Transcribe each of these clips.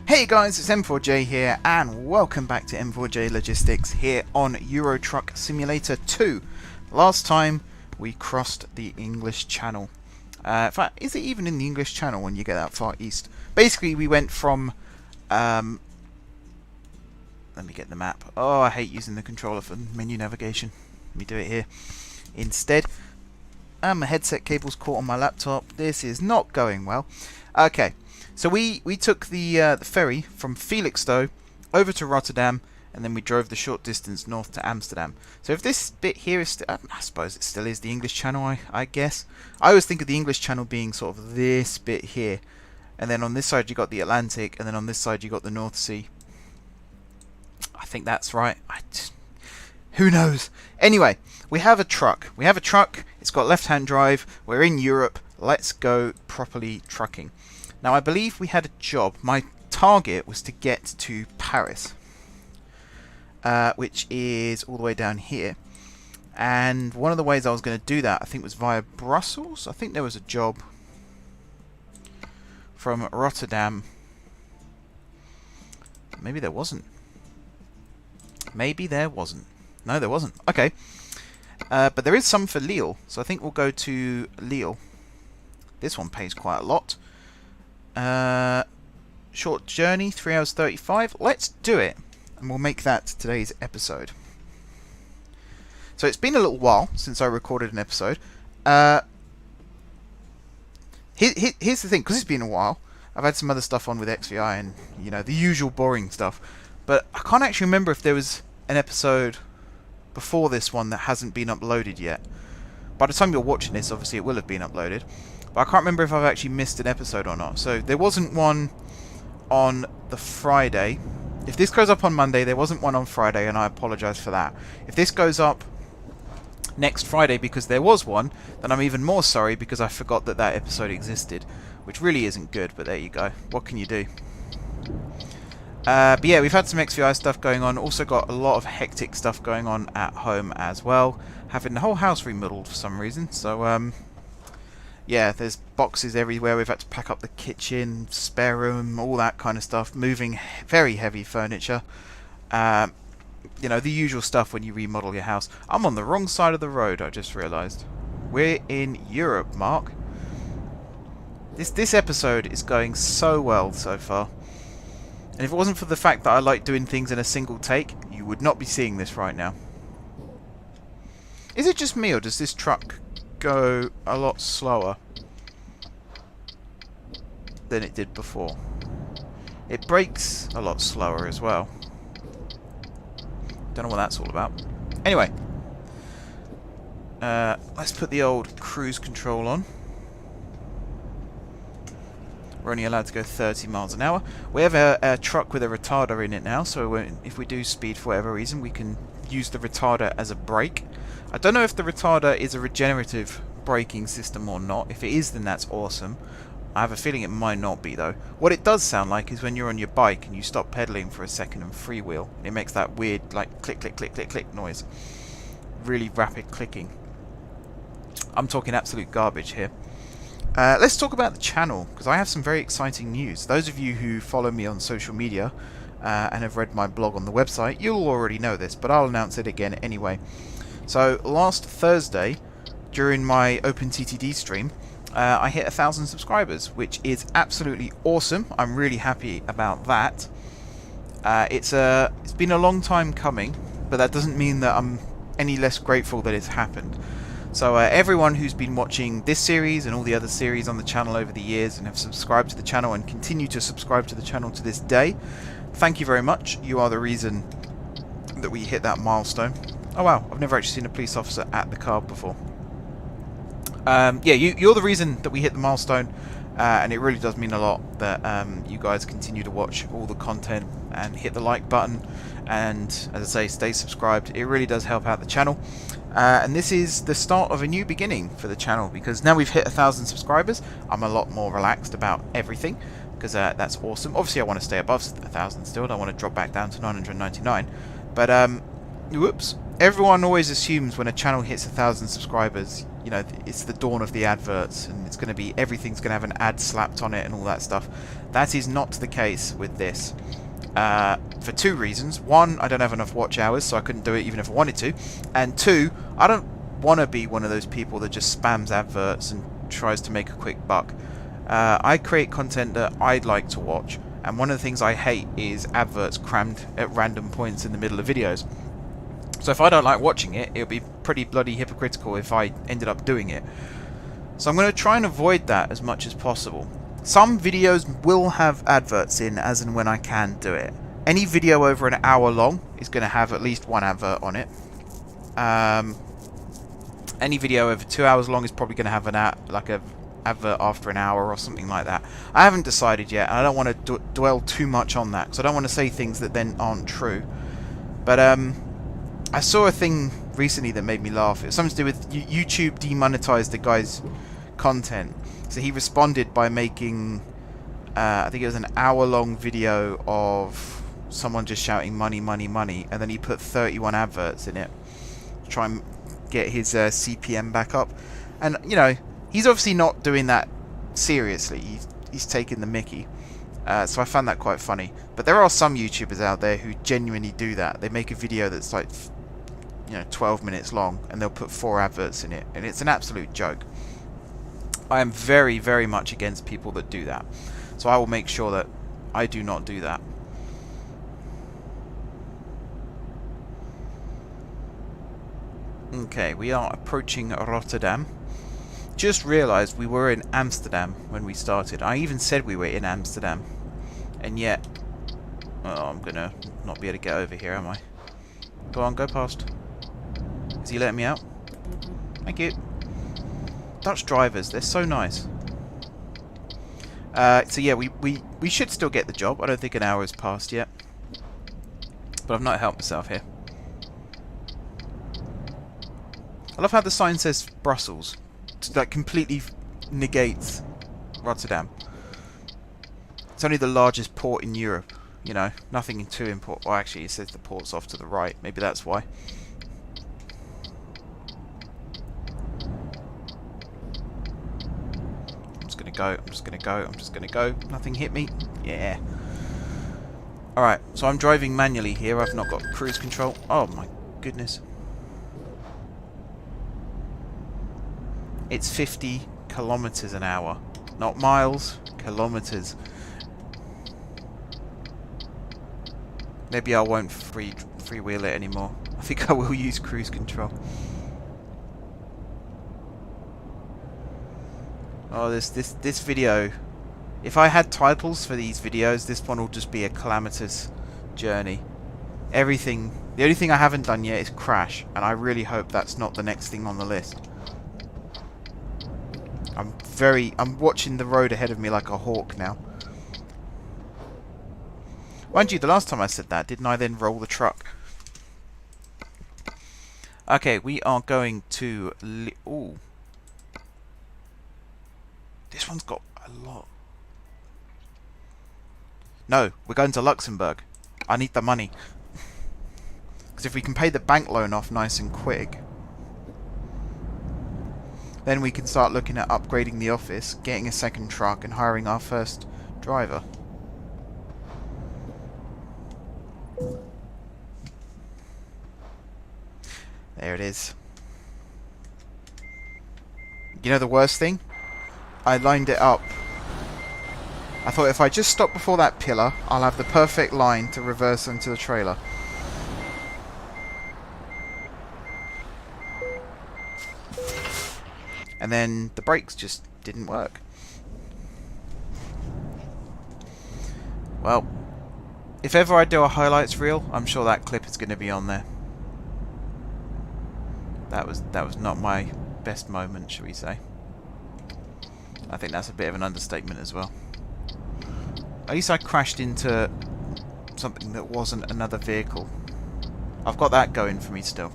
Hey guys, it's M4J here, and welcome back to M4J Logistics here on Euro Truck Simulator 2. Last time we crossed the English Channel. In fact, is it even in the English Channel when you get that far east? Basically, we went from... let me get the map. Oh, I hate using the controller for menu navigation. Let me do it here instead. And my headset cable's caught on my laptop. This is not going well. Okay. So we took the ferry from Felixstowe over to Rotterdam, and then we drove the short distance north to Amsterdam. So if this bit here is, I suppose it still is the English Channel, I guess. I always think of the English Channel being sort of this bit here, and then on this side you got the Atlantic, and then on this side you got the North Sea. I think that's right. Who knows? Anyway, we have a truck. It's got left-hand drive. We're in Europe. Let's go properly trucking. Now, I believe we had a job. My target was to get to Paris, which is all the way down here. And one of the ways I was going to do that, I think, was via Brussels. I think there was a job from Rotterdam. Maybe there wasn't. Maybe there wasn't. No, there wasn't. Okay. But there is some for Lille, so I think we'll go to Lille. This one pays quite a lot. Short journey, 3 hours 35. Let's do it, and we'll make that today's episode. So it's been a little while since I recorded an episode. Here's the thing, because it's been a while, I've had some other stuff on with XVI and, you know, the usual boring stuff. But I can't actually remember if there was an episode before this one that hasn't been uploaded yet. By the time you're watching this, obviously it will have been uploaded. But I can't remember if I've actually missed an episode or not. So there wasn't one on the Friday. If this goes up on Monday, there wasn't one on Friday, and I apologise for that. If this goes up next Friday because there was one, then I'm even more sorry because I forgot that that episode existed. Which really isn't good, but there you go. What can you do? But yeah, we've had some XVI stuff going on. Also got a lot of hectic stuff going on at home as well. Having the whole house remodeled for some reason. So, yeah, there's boxes everywhere. We've had to pack up the kitchen, spare room, all that kind of stuff. Moving very heavy furniture. You know, the usual stuff when you remodel your house. I'm on the wrong side of the road, I just realised. We're in Europe, Mark. This episode is going so well so far. And if it wasn't for the fact that I like doing things in a single take, you would not be seeing this right now. Is it just me, or does this truck go a lot slower than it did before? It brakes a lot slower as well. Don't know what that's all about. Anyway, let's put the old cruise control on. We're only allowed to go 30 miles an hour. We have a truck with a retarder in it now, so if we do speed for whatever reason, we can use the retarder as a brake. I don't know if the retarder is a regenerative braking system or not. If it is, then that's awesome. I have a feeling it might not be, though. What it does sound like is when you're on your bike and you stop pedaling for a second and freewheel, it makes that weird, like, click, click, click, click, click noise. Really rapid clicking. I'm talking absolute garbage here. Let's talk about the channel, because I have some very exciting news. Those of you who follow me on social media and have read my blog on the website, you'll already know this, but I'll announce it again anyway. So last Thursday, during my OpenTTD stream, I hit 1,000 subscribers, which is absolutely awesome. I'm really happy about that. It's been a long time coming, but that doesn't mean that I'm any less grateful that it's happened. So everyone who's been watching this series and all the other series on the channel over the years and have subscribed to the channel and continue to subscribe to the channel to this day, thank you very much. You are the reason that we hit that milestone. Oh wow, I've never actually seen a police officer at the car before. Yeah, you're the reason that we hit the milestone, and it really does mean a lot that you guys continue to watch all the content and hit the like button, and as I say, stay subscribed. It really does help out the channel. And this is the start of a new beginning for the channel, because now we've hit 1,000 subscribers, I'm a lot more relaxed about everything, because that's awesome. Obviously I want to stay above 1,000 still, I don't want to drop back down to 999, but whoops, everyone always assumes when a channel hits 1,000 subscribers, you know, it's the dawn of the adverts, and it's going to be, everything's going to have an ad slapped on it and all that stuff. That is not the case with this. For two reasons. One, I don't have enough watch hours, so I couldn't do it even if I wanted to. And two, I don't want to be one of those people that just spams adverts and tries to make a quick buck. I create content that I'd like to watch, and one of the things I hate is adverts crammed at random points in the middle of videos. So if I don't like watching it, it would be pretty bloody hypocritical if I ended up doing it. So I'm going to try and avoid that as much as possible. Some videos will have adverts in as and when I can do it. Any video over an hour long is going to have at least one advert on it. Any video over 2 hours long is probably going to have an advert after an hour or something like that. I haven't decided yet, and I don't want to dwell too much on that, because I don't want to say things that then aren't true. But I saw a thing recently that made me laugh. It was something to do with YouTube demonetized the guy's content. So he responded by making, I think it was an hour-long video of someone just shouting money, money, money, and then he put 31 adverts in it to try and get his CPM back up. And, you know, he's obviously not doing that seriously. He's taking the mickey. So I found that quite funny. But there are some YouTubers out there who genuinely do that. They make a video that's like, you know, 12 minutes long, and they'll put 4 adverts in it, and it's an absolute joke. I am very, very much against people that do that. So I will make sure that I do not do that. Okay, we are approaching Rotterdam. Just realised we were in Amsterdam when we started. I even said we were in Amsterdam. And yet... oh, I'm gonna not be able to get over here, am I? Go on, go past. Is he letting me out? Thank you. Dutch drivers, they're so nice. So yeah, we should still get the job. I don't think an hour has passed yet. But I've not helped myself here. I love how the sign says Brussels. That completely negates Rotterdam. It's only the largest port in Europe. You know, nothing too important. Well, actually, it says the port's off to the right. Maybe that's why. I'm just gonna go. Nothing hit me. Yeah. Alright, so I'm driving manually here. I've not got cruise control. Oh my goodness. It's 50 kilometers an hour. Not miles, kilometers. Maybe I won't freewheel it anymore. I think I will use cruise control. Oh, this video. If I had titles for these videos, this one will just be a calamitous journey. Everything. The only thing I haven't done yet is crash, and I really hope that's not the next thing on the list. I'm watching the road ahead of me like a hawk now. Mind you, the last time I said that, didn't I then roll the truck? Okay, we are going to... ooh. This one's got a lot. No, we're going to Luxembourg. I need the money. Because if we can pay the bank loan off nice and quick, then we can start looking at upgrading the office, getting a second truck, and hiring our first driver. There it is. You know the worst thing? I lined it up. I thought if I just stop before that pillar, I'll have the perfect line to reverse into the trailer. And then the brakes just didn't work. Well, if ever I do a highlights reel, I'm sure that clip is going to be on there. That was not my best moment, shall we say. I think that's a bit of an understatement as well. At least I crashed into something that wasn't another vehicle. I've got that going for me still.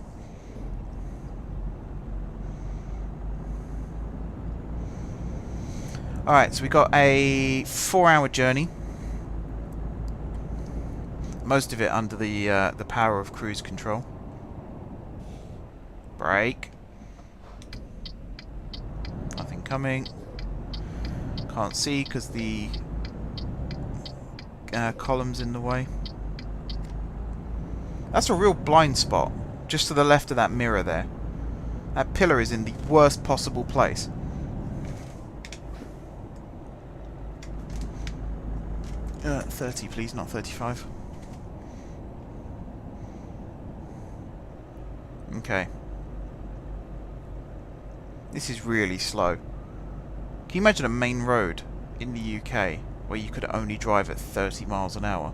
Alright, so we got a 4-hour journey. Most of it under the power of cruise control. Brake. coming. Can't see because the column's in the way. That's a real blind spot, just to the left of that mirror there. That pillar is in the worst possible place. 30 please, not 35. Okay. This is really slow. Can you imagine a main road in the UK where you could only drive at 30 miles an hour?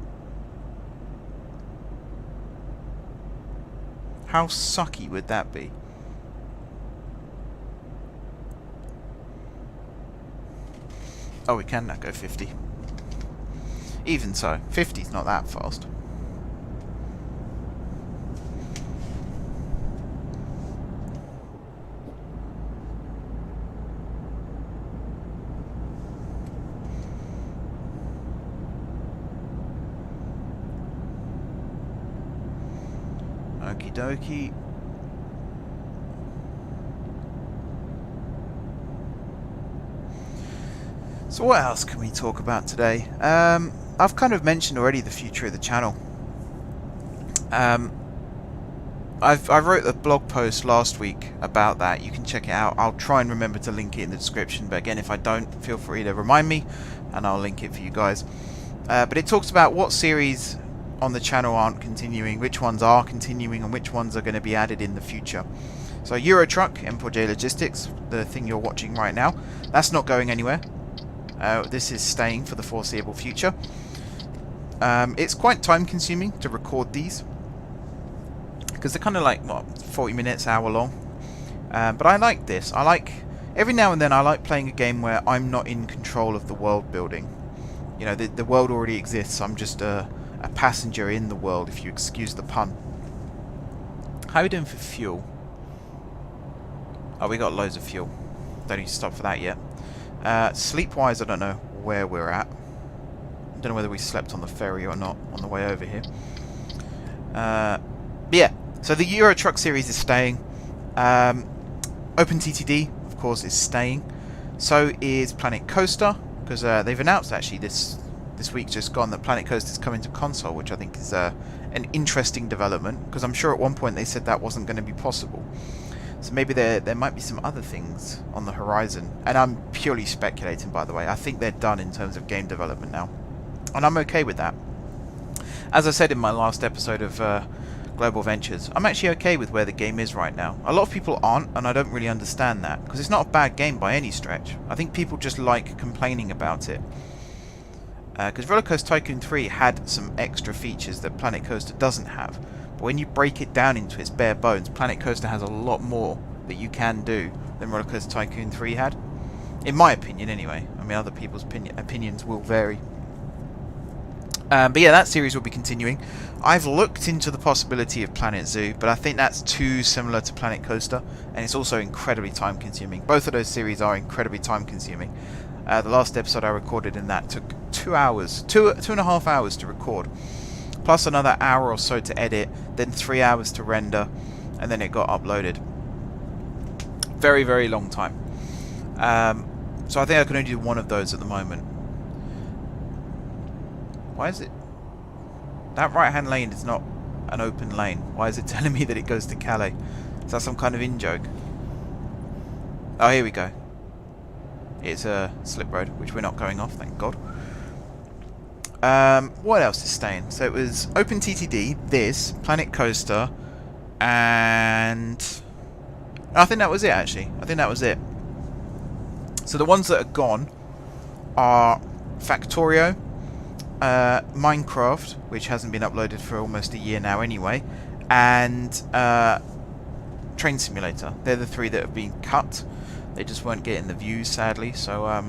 How sucky would that be? Oh, we can now go 50. Even so, 50's not that fast. Okie dokie. So what else can we talk about today? I've kind of mentioned already the future of the channel. I wrote a blog post last week about that. You can check it out. I'll try and remember to link it in the description, but again, if I don't, feel free to remind me and I'll link it for you guys. But it talks about what series on the channel aren't continuing, which ones are continuing, and which ones are going to be added in the future. So Euro Truck, M4J Logistics, the thing you're watching right now, that's not going anywhere. This is staying for the foreseeable future. It's quite time consuming to record these because they're kind of like, what, 40 minutes, hour long. But I like this. I like, every now and then I like playing a game where I'm not in control of the world building. You know, the world already exists. I'm just a passenger in the world, if you excuse the pun. How are we doing for fuel? Oh, we got loads of fuel. Don't need to stop for that yet. Sleep-wise, I don't know where we're at. I don't know whether we slept on the ferry or not on the way over here. But yeah, so the Euro Truck series is staying. OpenTTD, of course, is staying. So is Planet Coaster, because they've announced actually this week just gone that Planet Coaster is coming to console, which I think is an interesting development, because I'm sure at one point they said that wasn't going to be possible. So maybe there might be some other things on the horizon. And I'm purely speculating, by the way. I think they're done in terms of game development now. And I'm okay with that. As I said in my last episode of Global Ventures, I'm actually okay with where the game is right now. A lot of people aren't, and I don't really understand that, because it's not a bad game by any stretch. I think people just like complaining about it. Because Roller Coaster Tycoon 3 had some extra features that Planet Coaster doesn't have. But when you break it down into its bare bones, Planet Coaster has a lot more that you can do than Roller Coaster Tycoon 3 had. In my opinion, anyway. I mean, other people's opinions will vary. But yeah, that series will be continuing. I've looked into the possibility of Planet Zoo, but I think that's too similar to Planet Coaster, and it's also incredibly time consuming. Both of those series are incredibly time consuming. The last episode I recorded in that took 2 hours, two and a half hours to record, plus another hour or so to edit, then 3 hours to render, and then it got uploaded. Very, very long time. So I think I can only do one of those at the moment. Why is it? That right-hand lane is not an open lane. Why is it telling me that it goes to Calais? Is that some kind of in-joke? Oh, here we go. It's a slip road, which we're not going off, thank God. What else is staying? So it was OpenTTD, this, Planet Coaster, and I think that was it, actually. I think that was it. So the ones that are gone are Factorio, Minecraft, which hasn't been uploaded for almost a year now anyway, and Train Simulator. They're the three that have been cut. They just weren't getting the views, sadly, so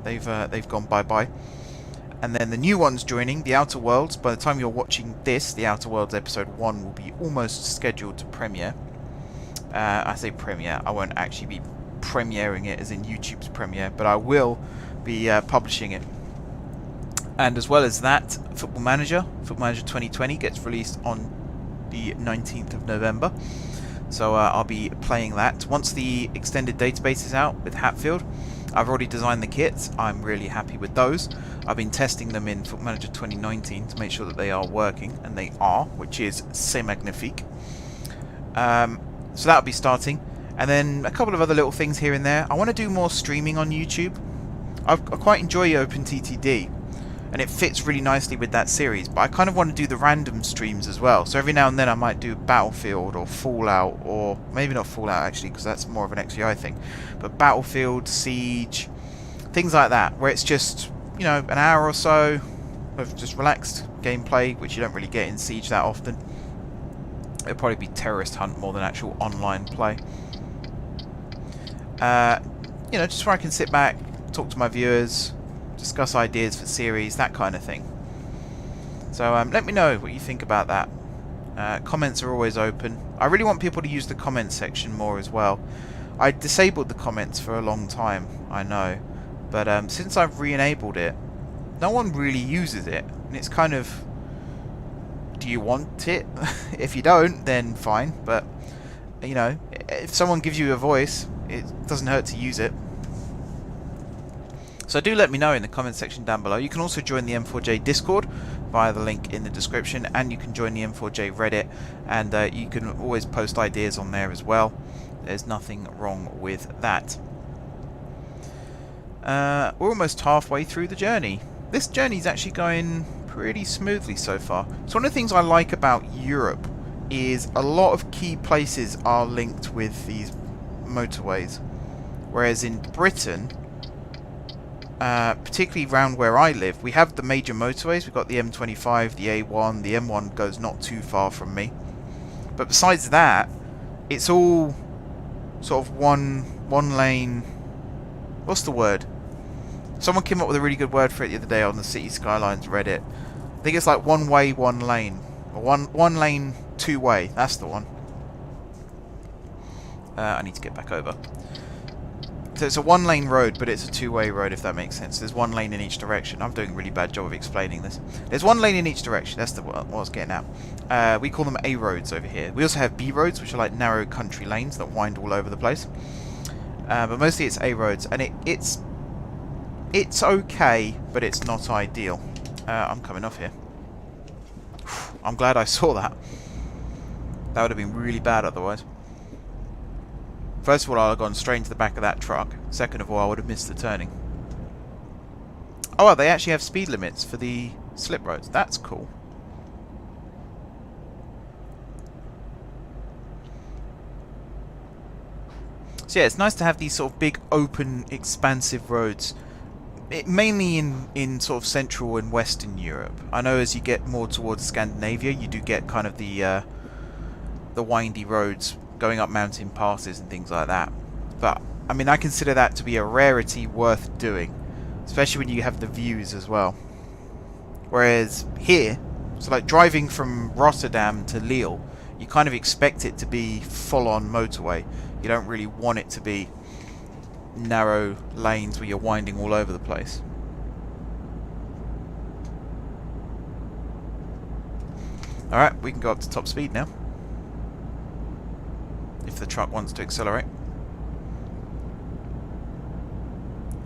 they've gone bye-bye. And then the new ones joining, The Outer Worlds. By the time you're watching this, The Outer Worlds Episode 1 will be almost scheduled to premiere. I say premiere, I won't actually be premiering it as in YouTube's premiere, but I will be publishing it. And as well as that, Football Manager 2020 gets released on the 19th of November. So I'll be playing that. Once the extended database is out with Hatfield, I've already designed the kits. I'm really happy with those. I've been testing them in Foot Manager 2019 to make sure that they are working, and they are, which is c'est magnifique. So that'll be starting. And then a couple of other little things here and there. I want to do more streaming on YouTube. I quite enjoy OpenTTD, and it fits really nicely with that series, but I kind of want to do the random streams as well. So every now and then I might do Battlefield or Fallout, or maybe not Fallout actually, because that's more of an XGI thing, but Battlefield, Siege, things like that, where it's just, you know, an hour or so of just relaxed gameplay, which you don't really get in Siege that often. It'll probably be Terrorist Hunt more than actual online play. You know, just where I can sit back, talk to my viewers, discuss ideas for series, that kind of thing. So let me know what you think about that. Comments are always open. I really want people to use the comments section more as well. I disabled the comments for a long time, I know, but since I've re-enabled it, no one really uses it, and it's kind of, do you want it? If you don't, then fine, but you know, if someone gives you a voice, it doesn't hurt to use it. So do let me know in the comment section down below. You can also join the M4J Discord via the link in the description, and you can join the M4J Reddit, and you can always post ideas on there as well. There's nothing wrong with that. We're almost halfway through the journey. This journey's actually going pretty smoothly so far. So one of the things I like about Europe is a lot of key places are linked with these motorways, whereas in Britain, particularly around where I live, we have the major motorways. We've got the M25, the A1, the M1 goes not too far from me. But besides that, it's all sort of one lane. What's the word? Someone came up with a really good word for it the other day on the City Skylines Reddit. I think it's like one way, one lane. Or one lane, two way. That's the one. I need to get back over. So it's a one-lane road, but it's a two-way road, if that makes sense. There's one lane in each direction. I'm doing a really bad job of explaining this. There's one lane in each direction. That's what I was getting at. We call them A roads over here. We also have B roads, which are like narrow country lanes that wind all over the place. But mostly it's A roads, and it's okay, but it's not ideal. I'm coming off here. I'm glad I saw that. That would have been really bad otherwise. First of all, I'd have gone straight into the back of that truck. Second of all, I would have missed the turning. Oh, well, they actually have speed limits for the slip roads. That's cool. So yeah, it's nice to have these sort of big, open, expansive roads. Mainly in sort of Central and Western Europe. I know as you get more towards Scandinavia, you do get kind of the windy roads going up mountain passes and things like that. But I mean, I consider that to be a rarity worth doing, especially when you have the views as well. Whereas here, so like driving from Rotterdam to Lille, you kind of expect it to be full-on motorway. You don't really want it to be narrow lanes where you're winding all over the place. Alright, we can go up to top speed now, if the truck wants to accelerate.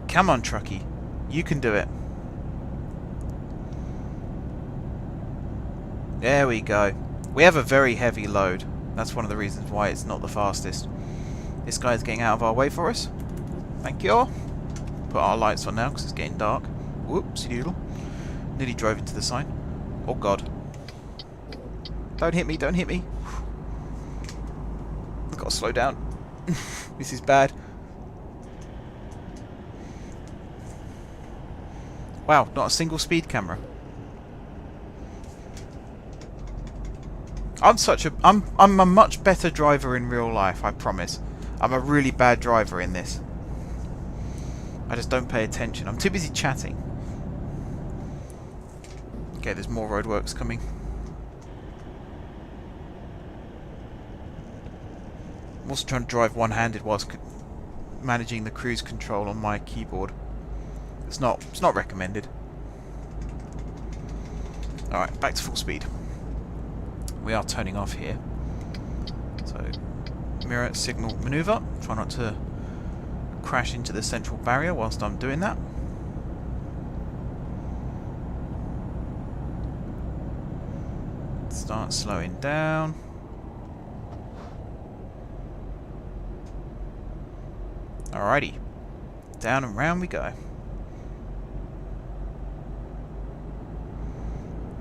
Come on, truckie. You can do it. There we go. We have a very heavy load. That's one of the reasons why it's not the fastest. This guy's getting out of our way for us. Thank you. Put our lights on now because it's getting dark. Whoopsie doodle. Nearly drove into the sign. Oh god. Don't hit me, don't hit me. I've got to slow down. This is bad. Wow, not a single speed camera. I'm a much better driver in real life, I promise. I'm a really bad driver in this. I just don't pay attention. I'm too busy chatting. Okay, there's more roadworks coming. I'm also trying to drive one-handed whilst managing the cruise control on my keyboard. It's not recommended. Alright, back to full speed. We are turning off here. So Mirror signal maneuver. Try not to crash into the central barrier whilst I'm doing that. Start slowing down. Alrighty. Down and round we go.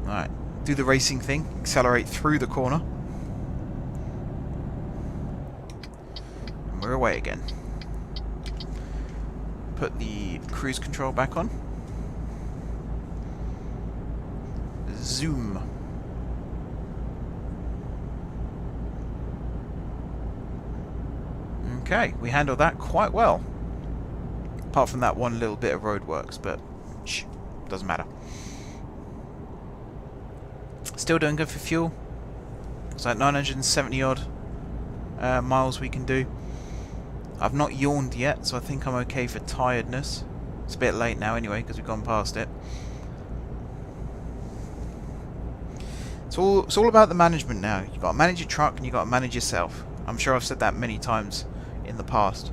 Alright. Do the racing thing. Accelerate through the corner. And we're away again. Put the cruise control back on. Zoom. Okay, we handled that quite well. Apart from that one little bit of roadworks, but shh, doesn't matter. Still doing good for fuel. It's like 970 odd miles we can do. I've not yawned yet, so I think I'm okay for tiredness. It's a bit late now anyway, because we've gone past it. It's all about the management now. You've got to manage your truck and you've got to manage yourself. I'm sure I've said that many times in the past.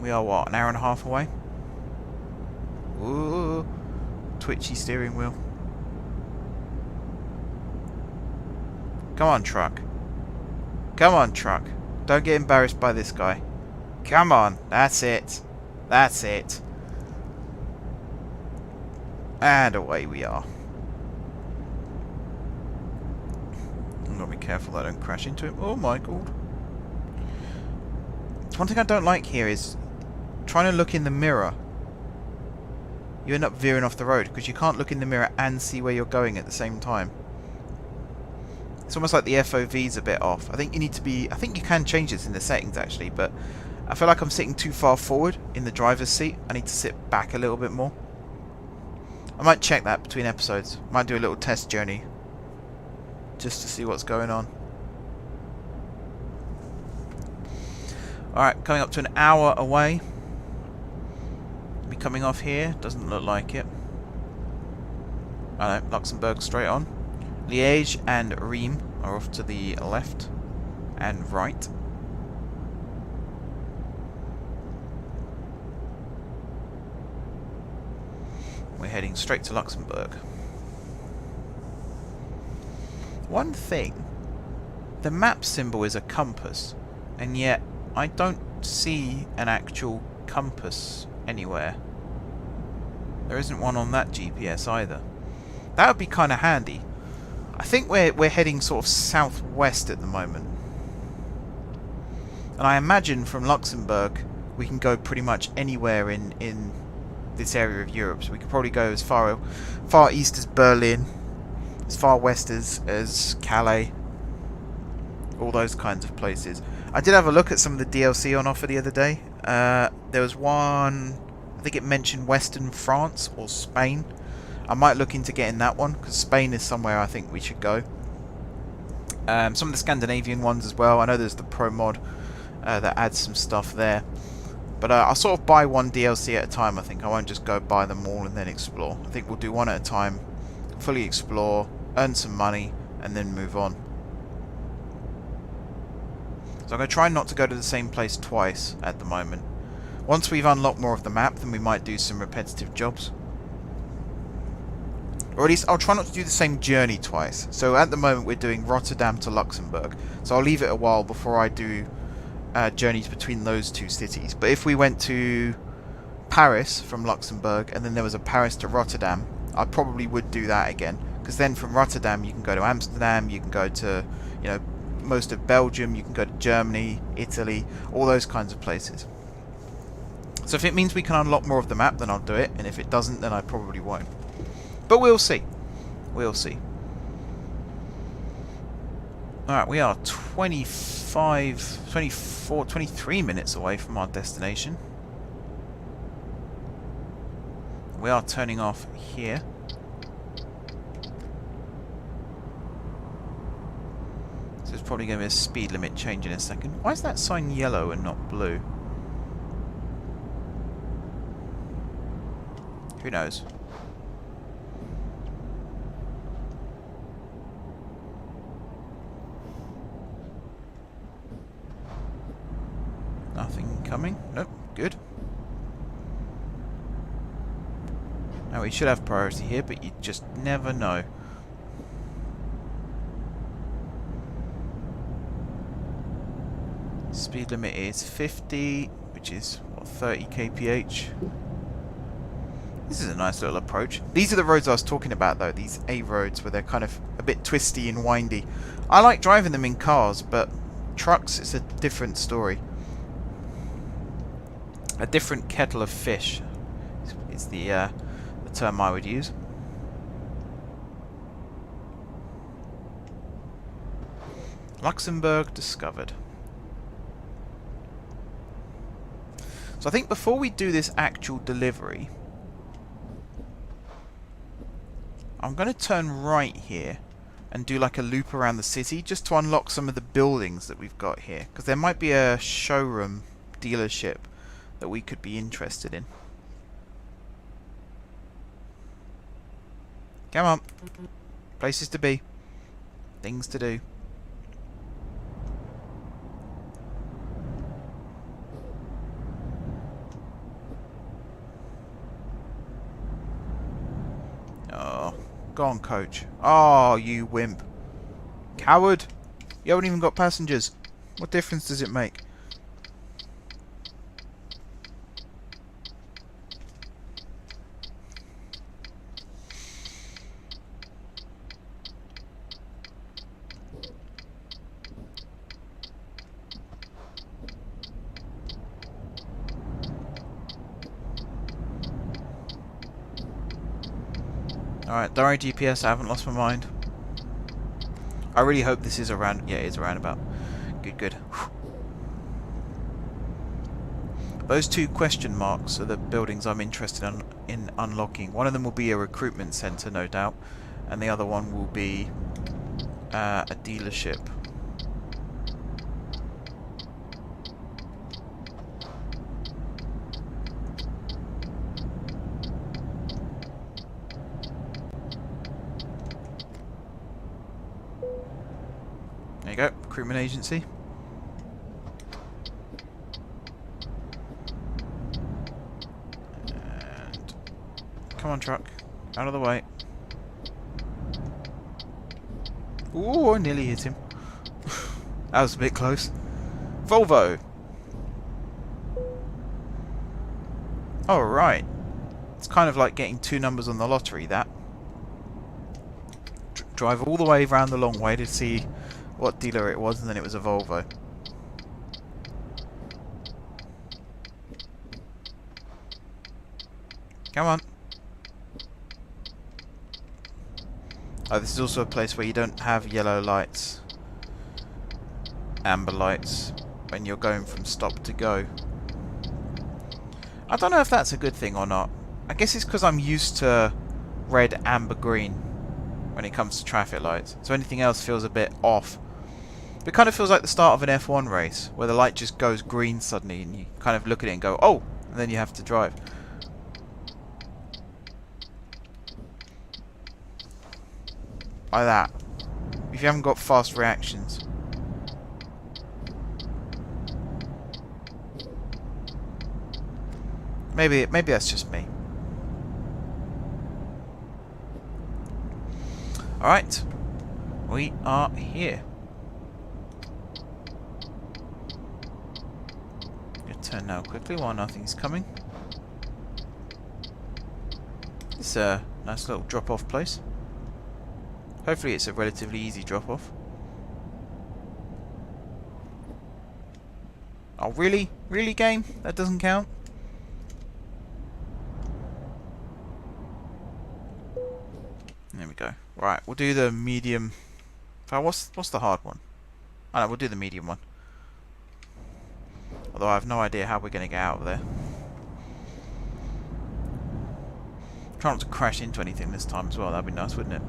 We are what, an hour and a half away? Ooh, twitchy steering wheel. Come on, truck. Come on, truck. Don't get embarrassed by this guy. Come on, that's it. That's it. And away we are. I'm gonna be careful that I don't crash into him. Oh my god. One thing I don't like here is trying to look in the mirror. You end up veering off the road because you can't look in the mirror and see where you're going at the same time. It's almost like the FOV's a bit off. I think you need to be... I think you can change this in the settings actually, but I feel like I'm sitting too far forward in the driver's seat. I need to sit back a little bit more. I might check that between episodes. Might do a little test journey just to see what's going on. Alright, coming up to an hour away. Be coming off here. Doesn't look like it. I know, Luxembourg straight on. Liège and Rheims are off to the left and right. We're heading straight to Luxembourg. One thing, the map symbol is a compass, and yet I don't see an actual compass anywhere. There isn't one on that GPS either. That would be kind of handy. I think we're heading sort of southwest at the moment. And I imagine from Luxembourg we can go pretty much anywhere in this area of Europe. So we could probably go as far east as Berlin, as far west as Calais, all those kinds of places. I did have a look at some of the DLC on offer the other day. There was one, I think it mentioned Western France or Spain. I might look into getting that one, because Spain is somewhere I think we should go. Some of the Scandinavian ones as well. I know there's the Pro mod that adds some stuff there. But I'll sort of buy one DLC at a time, I think. I won't just go buy them all and then explore. I think we'll do one at a time, fully explore, earn some money, and then move on. So I'm going to try not to go to the same place twice at the moment. Once we've unlocked more of the map, then we might do some repetitive jobs. Or at least I'll try not to do the same journey twice. So at the moment we're doing Rotterdam to Luxembourg. So I'll leave it a while before I do journeys between those two cities. But if we went to Paris from Luxembourg and then there was a Paris to Rotterdam, I probably would do that again. Because then from Rotterdam you can go to Amsterdam, you can go to, you know, most of Belgium, you can go to Germany, Italy, all those kinds of places. So if it means we can unlock more of the map, then I'll do it. And if it doesn't, then I probably won't. But we'll see. We'll see. Alright, we are 23 minutes away from our destination. We are turning off here. So there's probably going to be a speed limit change in a second. Why is that sign yellow and not blue? Who knows? Nothing coming. Nope. Good. Now we should have priority here, but you just never know. Speed limit is 50, which is, what, 30 kph. This is a nice little approach. These are the roads I was talking about, though. These A roads where they're kind of a bit twisty and windy. I like driving them in cars, but trucks, it's a different story. A different kettle of fish is the term I would use. Luxembourg discovered. So I think before we do this actual delivery, I'm going to turn right here and do like a loop around the city just to unlock some of the buildings that we've got here. Because there might be a showroom dealership that we could be interested in. Come on. Places to be. Things to do. Oh, go on, coach. Oh, you wimp. Coward. You haven't even got passengers. What difference does it make? Alright, don't worry GPS, I haven't lost my mind. I really hope this is around. Yeah, it's a roundabout. Good, good. Those two question marks are the buildings I'm interested in unlocking. One of them will be a recruitment centre, no doubt, and the other one will be a dealership. There you go, recruitment agency. And come on, truck, out of the way. Ooh, I nearly hit him. That was a bit close. Volvo. Oh, right. It's kind of like getting 2 numbers on the lottery, that. Drive all the way around the long way to see what dealer it was, and then it was a Volvo. Come on. Oh, this is also a place where you don't have yellow lights, amber lights, when you're going from stop to go. I don't know if that's a good thing or not. I guess it's because I'm used to red, amber, green when it comes to traffic lights, so anything else feels a bit off. It kind of feels like the start of an F1 race, where the light just goes green suddenly, and you kind of look at it and go, oh, and then you have to drive. Like that. If you haven't got fast reactions. Maybe that's just me. Alright. We are here. Turn now quickly while nothing's coming. It's a nice little drop-off place. Hopefully it's a relatively easy drop-off. Oh, really? Really, game? That doesn't count? There we go. Right, we'll do the medium. What's the hard one? Oh no, we'll do the medium one. Although I have no idea how we're going to get out of there. Try not to crash into anything this time as well, that'd be nice, wouldn't it?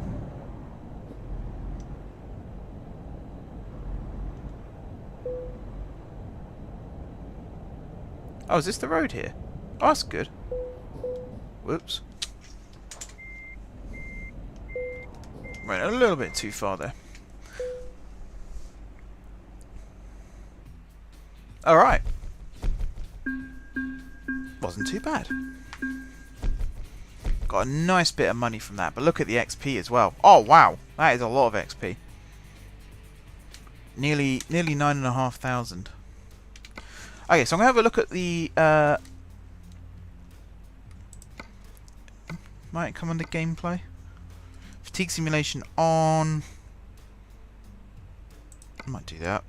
Oh, is this the road here? Oh, that's good. Whoops. Went a little bit too far there. Alright. Wasn't too bad. Got a nice bit of money from that, but look at the XP as well. Oh wow, that is a lot of XP. Nearly 9,500. Okay, so I'm gonna have a look at the. Might come under gameplay. Fatigue simulation on. I might do that.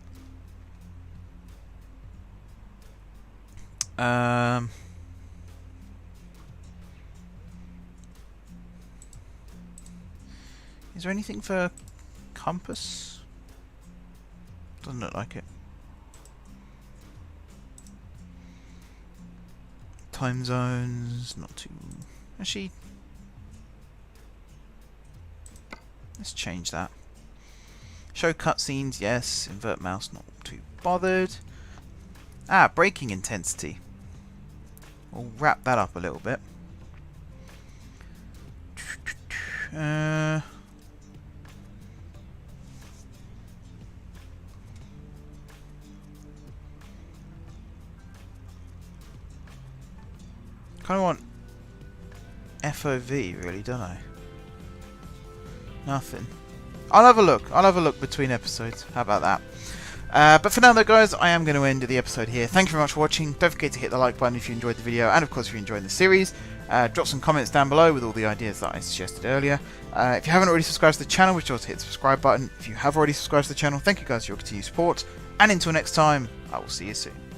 Is there anything for compass? Doesn't look like it. Time zones, not too. Actually, let's change that. Show cutscenes, yes. Invert mouse, not too bothered. Ah, braking intensity. We'll wrap that up a little bit. Kind of want FOV, really, don't I? Nothing. I'll have a look. I'll have a look between episodes. How about that? But for now though guys, I am going to end the episode here. Thank you very much for watching. Don't forget to hit the like button if you enjoyed the video, and of course if you're enjoying the series. Drop some comments down below with all the ideas that I suggested earlier. If you haven't already subscribed to the channel, be sure to hit the subscribe button. If you have already subscribed to the channel, thank you guys for your continued support. And until next time, I will see you soon.